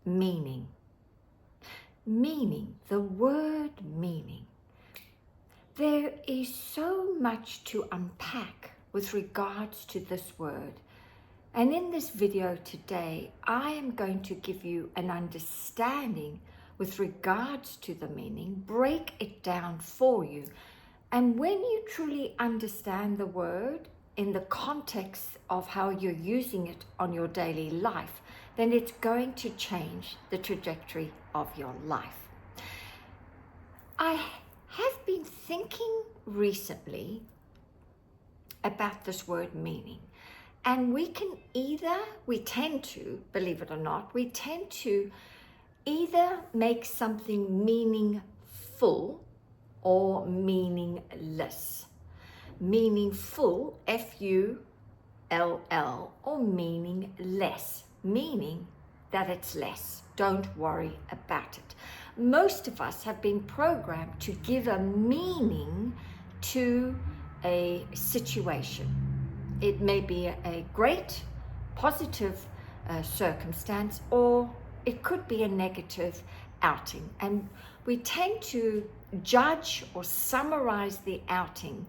meaning. Meaning, the word meaning. There is so much to unpack with regards to this word. And in this video today, I am going to give you an understanding with regards to the meaning, break it down for you. And when you truly understand the word in the context of how you're using it on your daily life, then it's going to change the trajectory of your life. I have been thinking recently about this word meaning, and we tend to, believe it or not, we tend to either make something meaningful or meaningless. Meaningful, F-U-L-L, or meaningless, meaning that it's less. Don't worry about it. Most of us have been programmed to give a meaning to a situation. It may be a great, positive circumstance, or it could be a negative outing. And we tend to judge or summarize the outing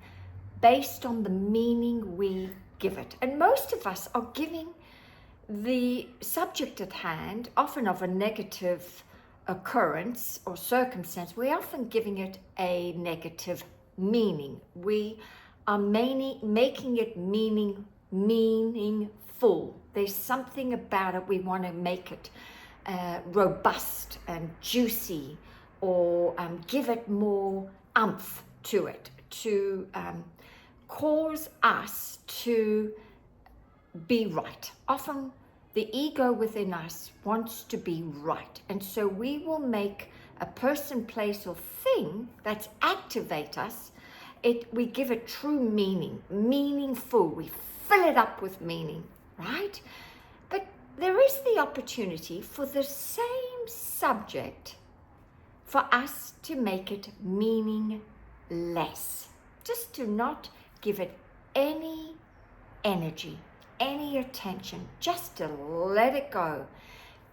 based on the meaning we give it. And most of us are giving the subject at hand, often of a negative occurrence or circumstance, we're often giving it a negative meaning. We are making it meaningful. There's something about it. We want to make it robust and juicy, or give it more oomph to it, to cause us to be right. Often the ego within us wants to be right, and so we will make a person, place, or thing that activate us. We give it true meaning, meaningful. We fill it up with meaning, right? But there is the opportunity for the same subject for us to make it meaningless, just to not give it any energy, any attention, just to let it go,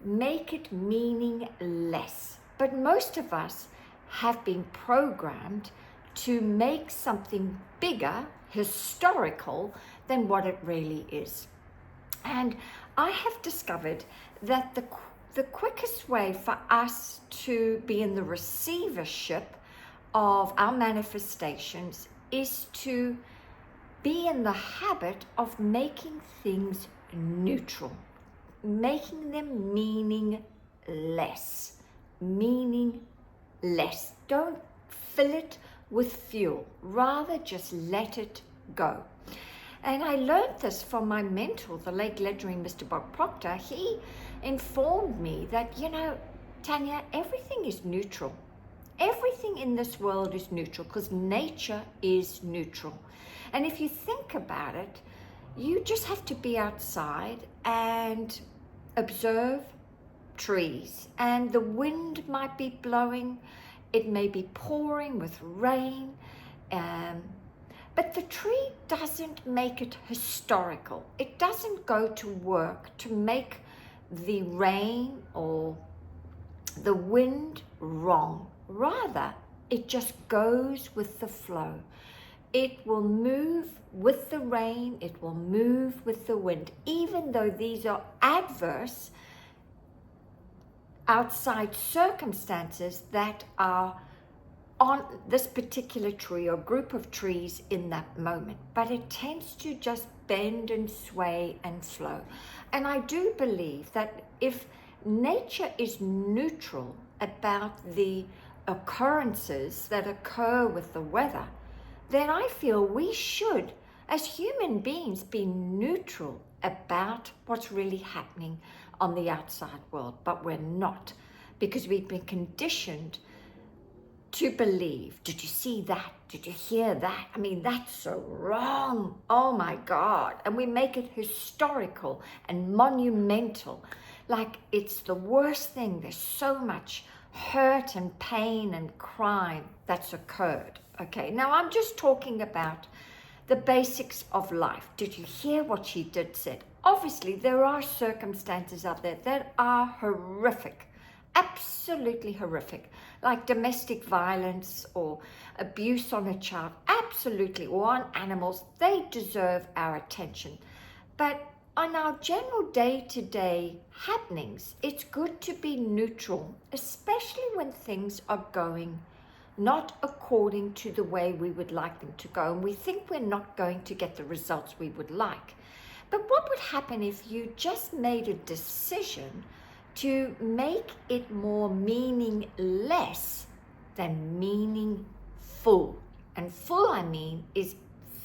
make it meaningless. But most of us have been programmed to make something bigger, historical, than what it really is. And I have discovered that the quickest way for us to be in the receivership of our manifestations is to be in the habit of making things neutral, making them meaningless. Meaningless. Don't fill it with fuel, rather just let it go. And I learned this from my mentor, the late legendary Mr. Bob Proctor. He informed me that, Tanya, everything is neutral. Everything in this world is neutral because nature is neutral. And if you think about it, you just have to be outside and observe trees. And the wind might be blowing, it may be pouring with rain, but the tree doesn't make it historical. It doesn't go to work to make the rain or the wind wrong. Rather, it just goes with the flow. It will move with the rain, it will move with the wind, even though these are adverse outside circumstances that are on this particular tree or group of trees in that moment. But it tends to just bend and sway and flow. And I do believe that if nature is neutral about the occurrences that occur with the weather, then I feel we should, as human beings, be neutral about what's really happening on the outside world. But we're not, because we've been conditioned to believe, did you see that? Did you hear that? I mean, that's so wrong. Oh my God. And we make it historical and monumental, like it's the worst thing. There's so much hurt and pain and crime that's occurred. Okay, now I'm just talking about the basics of life. Did you hear what she said? obviously there are circumstances out there that are horrific, absolutely horrific, like domestic violence or abuse on a child, absolutely, or on animals. They deserve our attention. But on our general day-to-day happenings, it's good to be neutral, especially when things are going not according to the way we would like them to go, and we think we're not going to get the results we would like. But what would happen if you just made a decision to make it more meaningless than meaningful? And full, I mean, is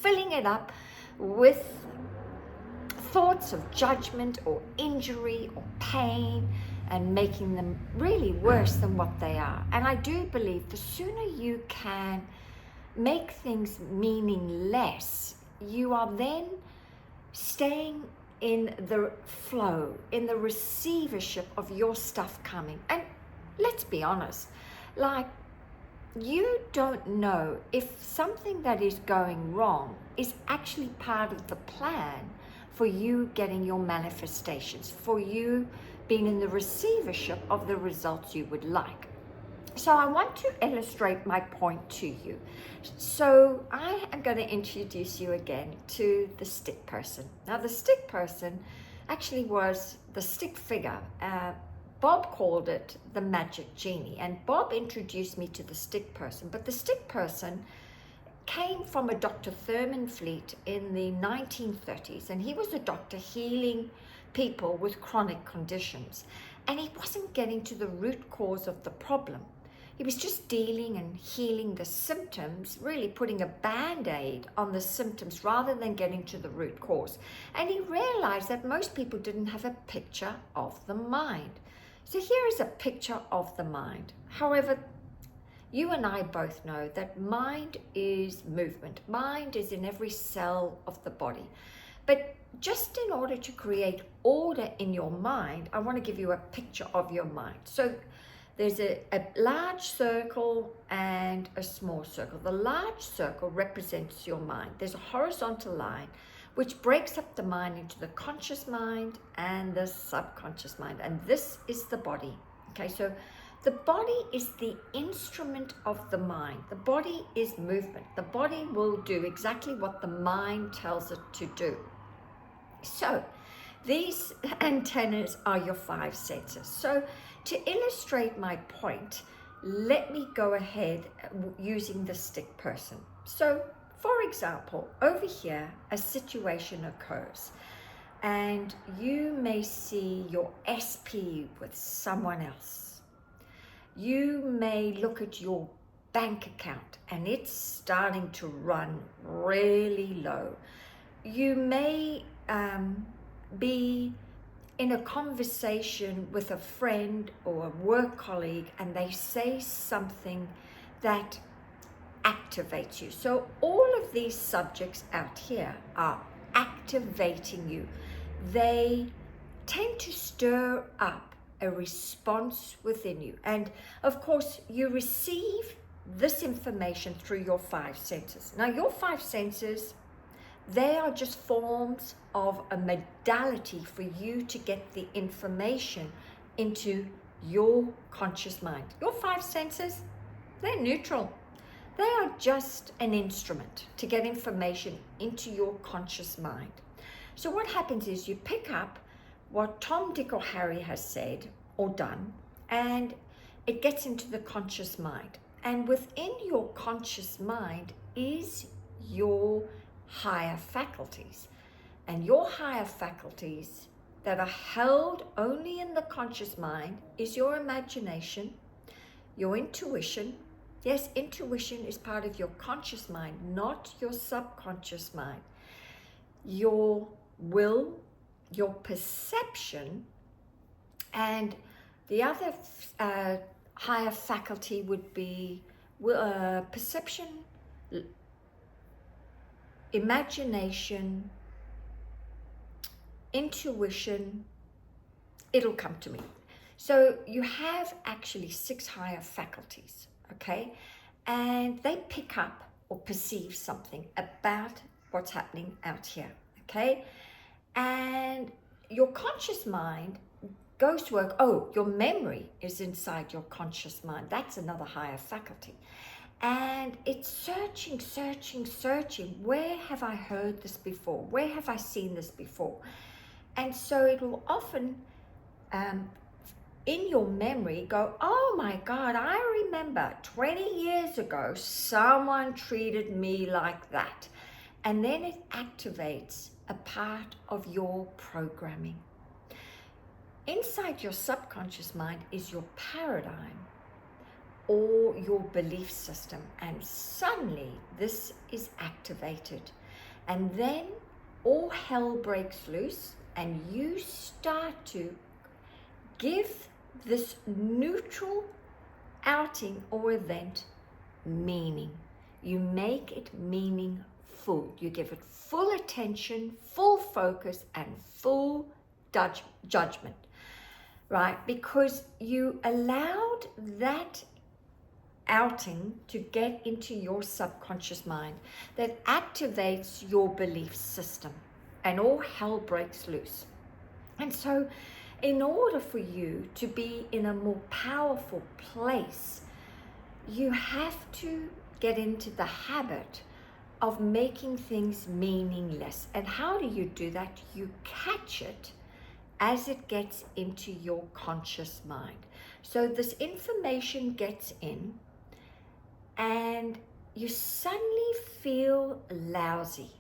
filling it up with thoughts of judgment or injury or pain and making them really worse than what they are. And I do believe the sooner you can make things meaningless, you are then staying in the flow, in the receivership of your stuff coming. And let's be honest, like, you don't know if something that is going wrong is actually part of the plan for you getting your manifestations, for you being in the receivership of the results you would like. So I want to illustrate my point to you. So I am going to introduce you again to the stick person. Now, the stick person actually was the stick figure. Bob called it the magic genie, and Bob introduced me to the stick person. But the stick person came from a Dr. Thurman Fleet in the 1930s, and he was a doctor healing people with chronic conditions, and he wasn't getting to the root cause of the problem. He was just dealing and healing the symptoms, really putting a band-aid on the symptoms rather than getting to the root cause. And he realized that most people didn't have a picture of the mind. So here is a picture of the mind. However, you and I both know that mind is movement. Mind is in every cell of the body. But just in order to create order in your mind, I want to give you a picture of your mind. So there's a large circle and a small circle. The large circle represents your mind. There's a horizontal line which breaks up the mind into the conscious mind and the subconscious mind. And this is the body. Okay, so the body is the instrument of the mind. The body is movement. The body will do exactly what the mind tells it to do. So these antennas are your five senses. So to illustrate my point, let me go ahead using the stick person. So for example, over here, a situation occurs and you may see your SP with someone else. You may look at your bank account and it's starting to run really low. You may be in a conversation with a friend or a work colleague and they say something that activates you. So all of these subjects out here are activating you. They tend to stir up a response within you. And of course, you receive this information through your five senses. Now, your five senses, they are just forms of a modality for you to get the information into your conscious mind. Your five senses, they're neutral. They are just an instrument to get information into your conscious mind. So what happens is you pick up what Tom, Dick, or Harry has said or done, and it gets into the conscious mind. And within your conscious mind is your higher faculties. And your higher faculties that are held only in the conscious mind is your imagination, your intuition. Yes, intuition is part of your conscious mind, not your subconscious mind. Your will, your perception, and the other higher faculty would be perception, imagination, intuition. It'll come to me. So you have actually 6 higher faculties, okay? And they pick up or perceive something about what's happening out here, okay? And your conscious mind goes to work. Oh, your memory is inside your conscious mind. That's another higher faculty. And it's searching. Where have I heard this before? Where have I seen this before? And so it will often, in your memory, go, oh my God, I remember 20 years ago, someone treated me like that. And then it activates a part of your programming. Inside your subconscious mind is your paradigm or your belief system, and suddenly this is activated, and then all hell breaks loose, and you start to give this neutral outing or event meaning. You make it meaningful. You give it full attention, full focus, and full judgment, right? Because you allowed that outing to get into your subconscious mind that activates your belief system, and all hell breaks loose. And so in order for you to be in a more powerful place, you have to get into the habit of making things meaningless. And how do you do that? You catch it as it gets into your conscious mind. So this information gets in, and you suddenly feel lousy.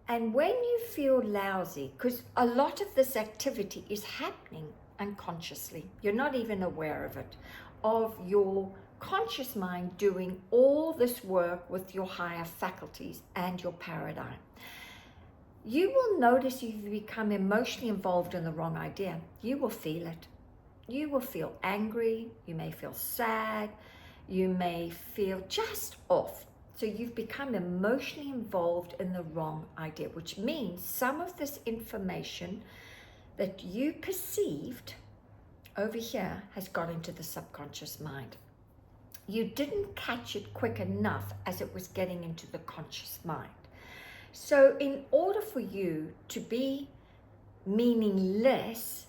And when you feel lousy, because a lot of this activity is happening unconsciously, you're not even aware of it, of your conscious mind doing all this work with your higher faculties and your paradigm. You will notice you've become emotionally involved in the wrong idea. You will feel it. You will feel angry. You may feel sad. You may feel just off. So you've become emotionally involved in the wrong idea, which means some of this information that you perceived over here has got into the subconscious mind. You didn't catch it quick enough as it was getting into the conscious mind. So in order for you to be meaningless,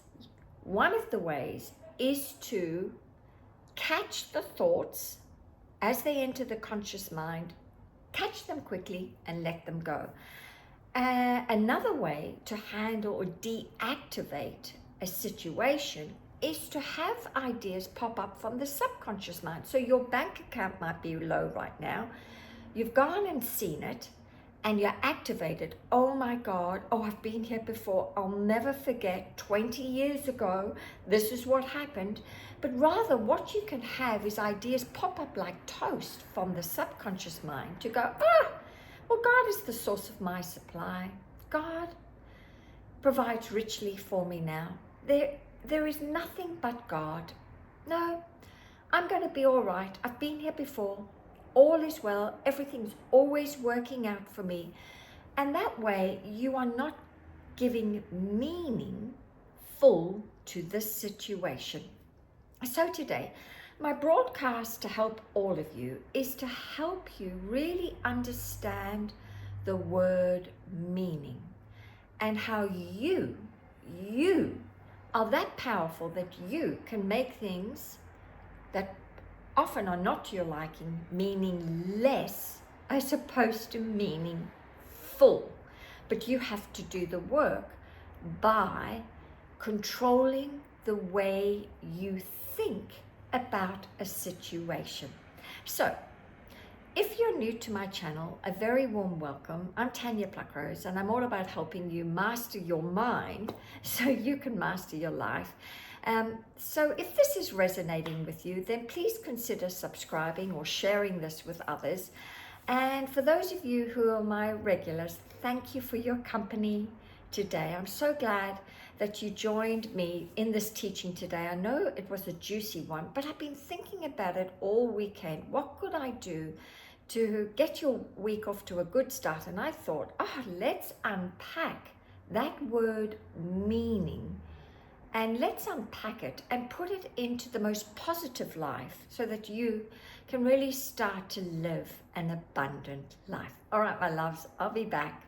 one of the ways is to catch the thoughts as they enter the conscious mind, catch them quickly and let them go. Another way to handle or deactivate a situation is to have ideas pop up from the subconscious mind. So your bank account might be low right now. You've gone and seen it, and you're activated. Oh my God, oh, I've been here before. I'll never forget 20 years ago, this is what happened. But rather what you can have is ideas pop up like toast from the subconscious mind to go, well, God is the source of my supply. God provides richly for me now. There is nothing but God. No, I'm going to be all right. I've been here before. All is well. Everything's always working out for me. And that way you are not giving meaning full to this situation. So today, my broadcast to help all of you is to help you really understand the word meaning and how you are that powerful that you can make things that often are not to your liking meaningless as opposed to meaningful. But you have to do the work by controlling the way you think about a situation. So if you're new to my channel, a very warm welcome. I'm Tanya Pluckrose, and I'm all about helping you master your mind so you can master your life. So if this is resonating with you, then please consider subscribing or sharing this with others. And for those of you who are my regulars, thank you for your company today. I'm so glad that you joined me in this teaching today. I know it was a juicy one, but I've been thinking about it all weekend. What could I do to get your week off to a good start? And I thought, let's unpack that word meaning, and let's unpack it and put it into the most positive life so that you can really start to live an abundant life. All right, my loves, I'll be back.